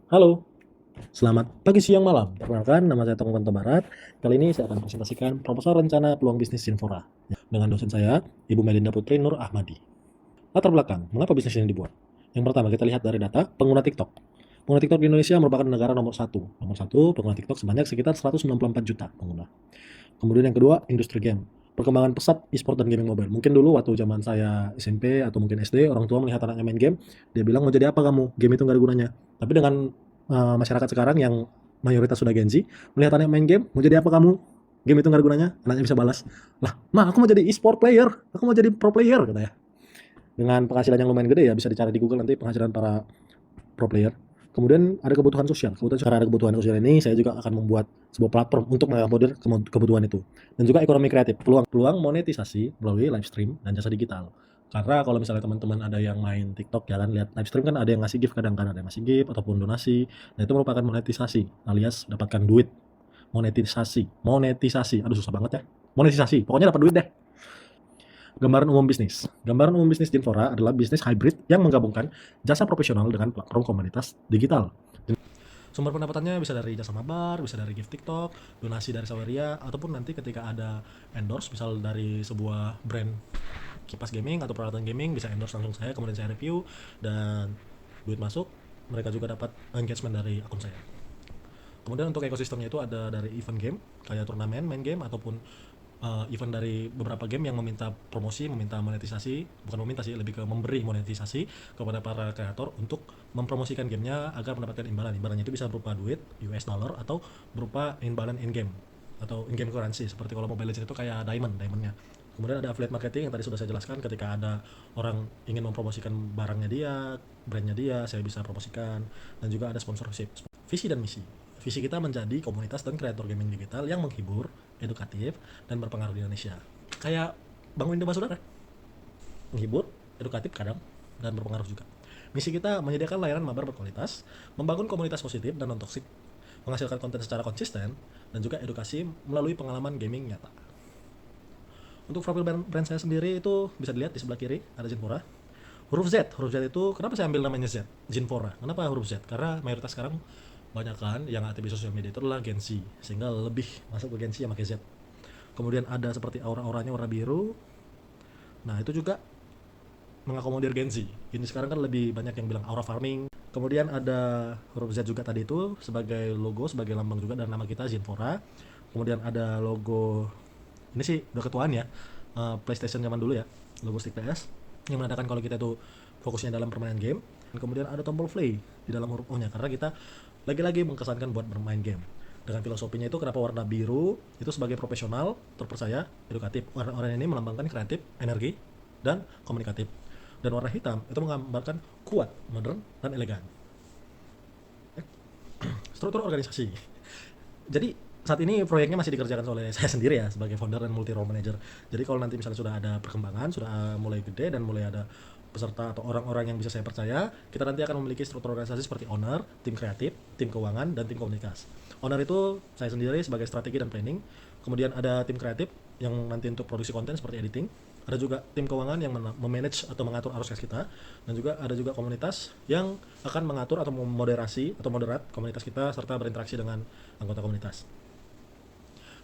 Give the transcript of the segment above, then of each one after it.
Halo, selamat pagi, siang, malam. Perkenalkan, nama saya Tonggon Barat. Kali ini saya akan presentasikan proposal rencana peluang bisnis Sinfora dengan dosen saya, Ibu Melinda Putri Nur Ahmadi. Latar belakang, mengapa bisnis ini dibuat? Yang pertama, kita lihat dari data pengguna TikTok. Pengguna TikTok di Indonesia merupakan negara nomor satu. Nomor satu, pengguna TikTok sebanyak sekitar 164 juta pengguna. Kemudian yang kedua, industri game. Perkembangan pesat e-sport dan gaming mobile. Mungkin dulu waktu zaman saya SMP atau mungkin SD, orang tua melihat anaknya main game, dia bilang mau jadi apa kamu? Game itu nggak ada gunanya. Tapi dengan masyarakat sekarang yang mayoritas sudah Gen Z, melihat anaknya main game, mau jadi apa kamu? Game itu nggak ada gunanya. Anaknya bisa balas, lah, ma aku mau jadi e-sport player, aku mau jadi pro player katanya. Dengan penghasilan yang lumayan gede ya, bisa dicari di Google nanti penghasilan para pro player. Kemudian ada kebutuhan sosial. Karena ada kebutuhan sosial ini, saya juga akan membuat sebuah platform untuk mengakomodir kebutuhan itu. Dan juga ekonomi kreatif, peluang monetisasi melalui live stream dan jasa digital. Karena kalau misalnya teman-teman ada yang main TikTok ya kan, lihat live stream kan ada yang ngasih gift kadang ada yang ngasih gift ataupun donasi. Nah itu merupakan monetisasi alias dapatkan duit. Monetisasi. Aduh susah banget ya. Monetisasi. Pokoknya dapat duit deh. Gambaran umum bisnis. Gambaran umum bisnis Dinfora adalah bisnis hybrid yang menggabungkan jasa profesional dengan platform komunitas digital. Sumber pendapatannya bisa dari jasa mabar, bisa dari gift TikTok, donasi dari Saweria, ataupun nanti ketika ada endorse, misal dari sebuah brand kipas gaming atau peralatan gaming, bisa endorse langsung saya, kemudian saya review, dan duit masuk, mereka juga dapat engagement dari akun saya. Kemudian untuk ekosistemnya itu ada dari event game, kayak turnamen, main game, ataupun event dari beberapa game yang meminta promosi, meminta monetisasi, bukan meminta sih, lebih ke memberi monetisasi kepada para kreator untuk mempromosikan gamenya agar mendapatkan imbalan. Imbalannya itu bisa berupa duit, US dollar, atau berupa imbalan in-game, atau in-game currency, seperti kalau Mobile Legends itu kayak diamondnya. Kemudian ada affiliate marketing yang tadi sudah saya jelaskan, ketika ada orang ingin mempromosikan barangnya dia, brandnya dia, saya bisa promosikan. Dan juga ada sponsorship. Visi dan misi. Visi kita menjadi komunitas dan kreator gaming digital yang menghibur, edukatif, dan berpengaruh di Indonesia. Kayak Bang Windu Basudara, menghibur, edukatif kadang, dan berpengaruh juga. Misi kita menyediakan layanan mabar berkualitas, membangun komunitas positif dan non-toksik, menghasilkan konten secara konsisten, dan juga edukasi melalui pengalaman gaming nyata. Untuk profil brand saya sendiri itu bisa dilihat di sebelah kiri, ada Zinfora. Huruf Z itu kenapa saya ambil namanya Z? Zinfora. Kenapa huruf Z? Karena mayoritas sekarang banyak kan yang aktif di sosial media itu adalah Gen Z, sehingga lebih masuk ke Gen Z yang pakai Z. Kemudian ada seperti aura-auranya warna biru. Nah, itu juga mengakomodir Gen Z. Ini sekarang kan lebih banyak yang bilang aura farming. Kemudian ada huruf Z juga tadi itu sebagai logo, sebagai lambang juga dan nama kita Zinfora. Kemudian ada logo, ini sih udah ketuaan ya, PlayStation zaman dulu ya, logo stick PS yang menandakan kalau kita itu fokusnya dalam permainan game. Dan kemudian ada tombol play di dalam huruf O-nya karena kita lagi-lagi mengesankan buat bermain game. Dengan filosofinya itu kenapa warna biru itu sebagai profesional, terpercaya, edukatif. Warna ini melambangkan kreatif, energi, dan komunikatif. Dan warna hitam itu menggambarkan kuat, modern, dan elegan. Struktur organisasi. Jadi saat ini proyeknya masih dikerjakan oleh saya sendiri ya sebagai founder dan multi role manager. Jadi kalau nanti misalnya sudah ada perkembangan, sudah mulai gede dan mulai ada peserta atau orang-orang yang bisa saya percaya, kita nanti akan memiliki struktur organisasi seperti owner, tim kreatif, tim keuangan, dan tim komunitas. Owner itu saya sendiri sebagai strategi dan planning. Kemudian ada tim kreatif yang nanti untuk produksi konten seperti editing. Ada juga tim keuangan yang memanage atau mengatur arus kas kita, dan juga ada juga komunitas yang akan mengatur atau memoderasi atau moderat komunitas kita serta berinteraksi dengan anggota komunitas.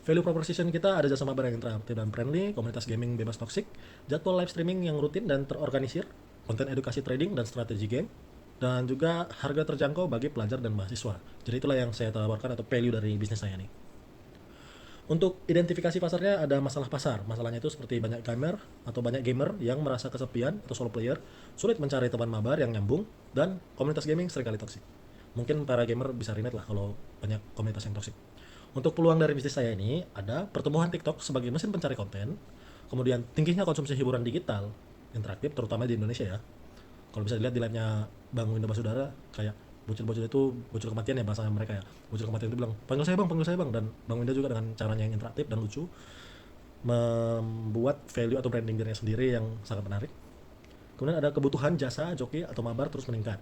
Value proposition kita ada jasa mabar yang interaktif dan friendly, komunitas gaming bebas toxic, jadwal live streaming yang rutin dan terorganisir, konten edukasi trading dan strategi game, dan juga harga terjangkau bagi pelajar dan mahasiswa. Jadi itulah yang saya tawarkan atau value dari bisnis saya nih. Untuk identifikasi pasarnya ada masalah pasar. Masalahnya itu seperti banyak gamer atau banyak gamer yang merasa kesepian atau solo player, sulit mencari teman mabar yang nyambung, dan komunitas gaming seringkali toksik. Mungkin para gamer bisa relate lah kalau banyak komunitas yang toksik. Untuk peluang dari bisnis saya ini ada pertumbuhan TikTok sebagai mesin pencari konten, kemudian tingginya konsumsi hiburan digital interaktif terutama di Indonesia ya. Kalau bisa dilihat di live-nya Bang Winda Basudara, kayak bocil-bocil itu bocil kematian ya bahasa mereka ya. Bocil kematian itu bilang panggil saya bang, dan Bang Winda juga dengan caranya yang interaktif dan lucu membuat value atau branding dirinya sendiri yang sangat menarik. Kemudian ada kebutuhan jasa joki atau mabar terus meningkat.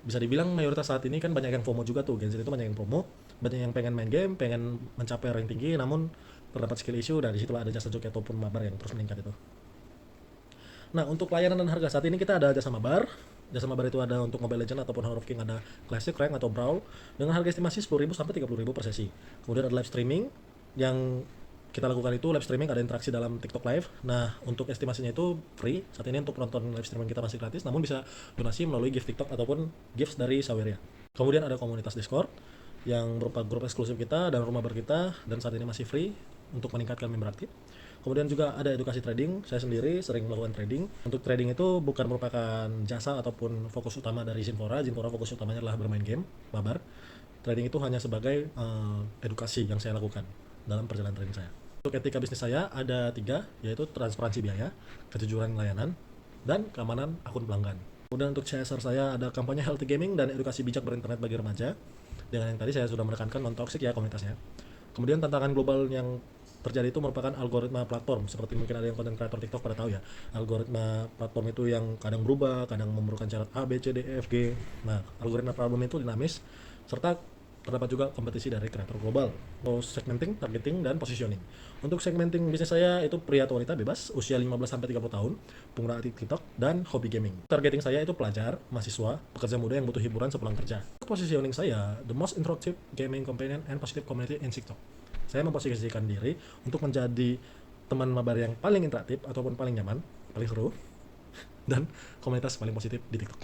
Bisa dibilang mayoritas saat ini kan banyak yang FOMO juga tuh, Gen Z itu banyak yang FOMO, banyak yang pengen main game, pengen mencapai rank tinggi, namun terdapat skill issue, dan disitulah ada jasa joki ataupun mabar yang terus meningkat itu. Nah, untuk layanan dan harga saat ini kita ada jasa mabar. Jasa mabar itu ada untuk Mobile Legends ataupun Honor of King, ada Classic, Rank atau Brawl dengan harga estimasi 10.000 sampai 30.000 per sesi. Kemudian ada live streaming yang kita lakukan itu live streaming, ada interaksi dalam TikTok Live. Nah, untuk estimasinya itu free. Saat ini untuk penonton live streaming kita masih gratis, namun bisa donasi melalui gift TikTok ataupun gifts dari Saweria. Kemudian ada komunitas Discord yang berupa grup eksklusif kita dan rumah bar kita, dan saat ini masih free untuk meningkatkan member aktif. Kemudian juga ada edukasi trading, saya sendiri sering melakukan trading. Untuk trading itu bukan merupakan jasa ataupun fokus utama dari Zinfora. Zinfora fokus utamanya adalah bermain game, mabar. Trading itu hanya sebagai edukasi yang saya lakukan dalam perjalanan trading saya. Untuk etika bisnis saya ada 3, yaitu transparansi biaya, kejujuran layanan, dan keamanan akun pelanggan. Kemudian untuk CSR saya ada kampanye healthy gaming dan edukasi bijak berinternet bagi remaja. Dengan yang tadi saya sudah menekankan non-toxic ya komunitasnya. Kemudian tantangan global yang terjadi itu merupakan algoritma platform, seperti mungkin ada yang konten kreator TikTok pada tahu ya, algoritma platform itu yang kadang berubah, kadang memerlukan syarat A, B, C, D, E, F, G. Nah, algoritma platform itu dinamis, serta terdapat juga kompetisi dari kreator global. Segmenting, targeting, dan positioning. Untuk segmenting bisnis saya itu pria atau wanita bebas, usia 15-30 tahun, pengguna TikTok, dan hobi gaming. Targeting saya itu pelajar, mahasiswa, pekerja muda yang butuh hiburan sepulang kerja. Positioning saya, the most interactive gaming companion and positive community in TikTok. Saya memposisikan diri untuk menjadi teman mabar yang paling interaktif ataupun paling nyaman, paling seru, dan komunitas paling positif di TikTok.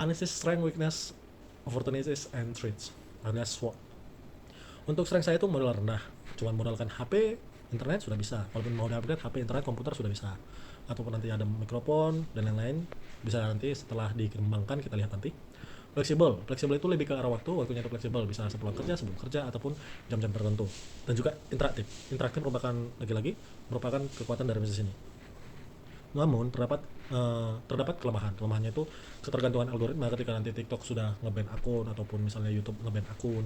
Analysis strength, weakness, opportunities, and threats alias SWOT. Untuk strength saya itu modal rendah, cuman modalkan HP, internet sudah bisa. Walaupun mau di-upgrade HP, internet, komputer sudah bisa. Ataupun nanti ada mikrofon dan lain-lain, bisa nanti setelah dikembangkan kita lihat nanti. Fleksibel itu lebih ke arah waktunya itu fleksibel, bisa sepulang kerja, sebelum kerja, ataupun jam-jam tertentu. Dan juga interaktif merupakan lagi-lagi merupakan kekuatan dari bisnis ini. Namun terdapat kelemahannya itu ketergantungan algoritma. Ketika nanti TikTok sudah nge-ban akun ataupun misalnya YouTube nge-ban akun,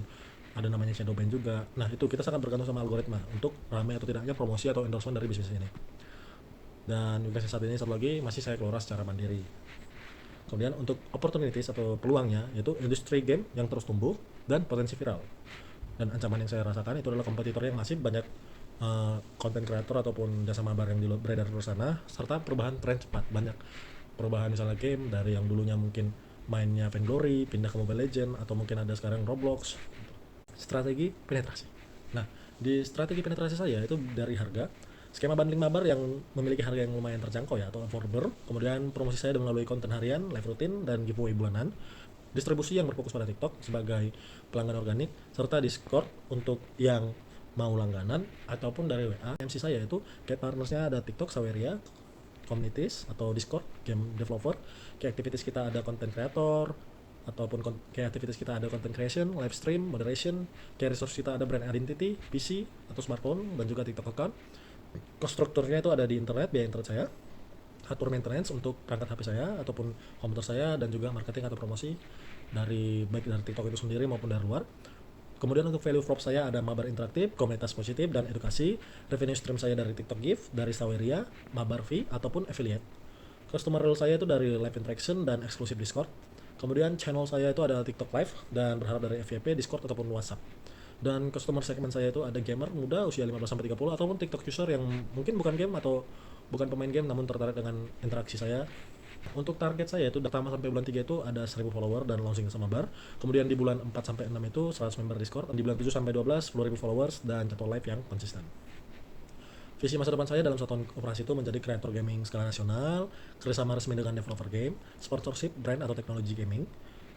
ada namanya shadow ban juga. Nah, itu kita sangat bergantung sama algoritma untuk ramai atau tidaknya promosi atau endorsement dari bisnis ini. Dan juga saat ini satu lagi masih saya kelola secara mandiri. Kemudian untuk opportunities atau peluangnya yaitu industri game yang terus tumbuh dan potensi viral. Dan ancaman yang saya rasakan itu adalah kompetitor yang masih banyak konten kreator ataupun jasa mabar yang beredar di sana, serta perubahan tren cepat. Banyak perubahan misalnya game dari yang dulunya mungkin mainnya Vainglory pindah ke Mobile Legends, atau mungkin ada sekarang Roblox. Strategi penetrasi. Nah, di strategi penetrasi saya itu dari harga, skema bundling mabar yang memiliki harga yang lumayan terjangkau ya, atau affordable. Kemudian promosi saya melalui konten harian, live rutin, dan giveaway bulanan. Distribusi yang berfokus pada TikTok sebagai pelanggan organik, serta Discord untuk yang mau langganan, ataupun dari WA. MC saya itu kayak partnersnya ada TikTok, Saweria, Communities, atau Discord, game developer. Kayak aktivitas kita ada content creator, ataupun kayak aktivitas kita ada content creation, live stream, moderation. Kayak resource kita ada brand identity, PC, atau smartphone, dan juga TikTok account. Cost strukturnya itu ada di internet, biaya internet saya, atur maintenance untuk perangkat HP saya ataupun komputer saya, dan juga marketing atau promosi baik dari TikTok itu sendiri maupun dari luar. Kemudian untuk value prop saya ada mabar interaktif, komunitas positif, dan edukasi. Revenue stream saya dari TikTok Gift, dari Saweria, mabar fee, ataupun affiliate. Customer role saya itu dari live interaction dan eksklusif Discord. Kemudian channel saya itu ada TikTok Live dan berharap dari FYP, Discord, ataupun WhatsApp. Dan customer segment saya itu ada gamer muda usia 15-30 ataupun TikTok user yang mungkin bukan game atau bukan pemain game namun tertarik dengan interaksi saya. Untuk target saya itu pertama sampai bulan 3 itu ada 1000 follower dan launching sama bar. Kemudian di bulan 4 sampai 6 itu 100 member Discord. Dan di bulan 7 sampai 12 10.000 followers dan jadwal live yang konsisten. Visi masa depan saya dalam 1 tahun operasi itu menjadi kreator gaming skala nasional, kerjasama resmi dengan developer game, sponsorship brand atau teknologi gaming,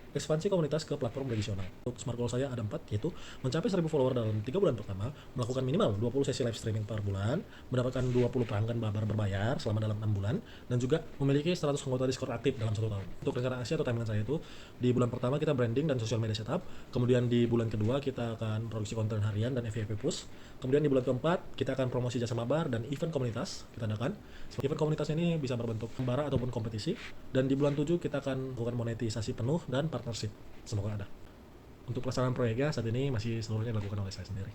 ekspansi komunitas ke platform regional. Untuk smart goal saya ada 4, yaitu mencapai 1000 follower dalam 3 bulan pertama, melakukan minimal 20 sesi live streaming per bulan, mendapatkan 20 pelanggan mabar berbayar selama dalam 6 bulan, dan juga memiliki 100 anggota Discord aktif dalam 1 tahun. Untuk rencana aksi atau timeline saya itu, di bulan pertama kita branding dan social media setup, kemudian di bulan kedua kita akan produksi konten harian dan FYP push, kemudian di bulan keempat kita akan promosi jasa mabar dan event komunitas kita adakan. Event komunitas ini bisa berbentuk membara ataupun kompetisi, dan di bulan 7 kita akan melakukan monetisasi penuh dan partnership. Semoga ada. Untuk pelaksanaan proyeknya saat ini masih seluruhnya dilakukan oleh saya sendiri.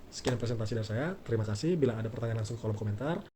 Sekian presentasi dari saya. Terima kasih. Bila ada pertanyaan langsung kolom komentar.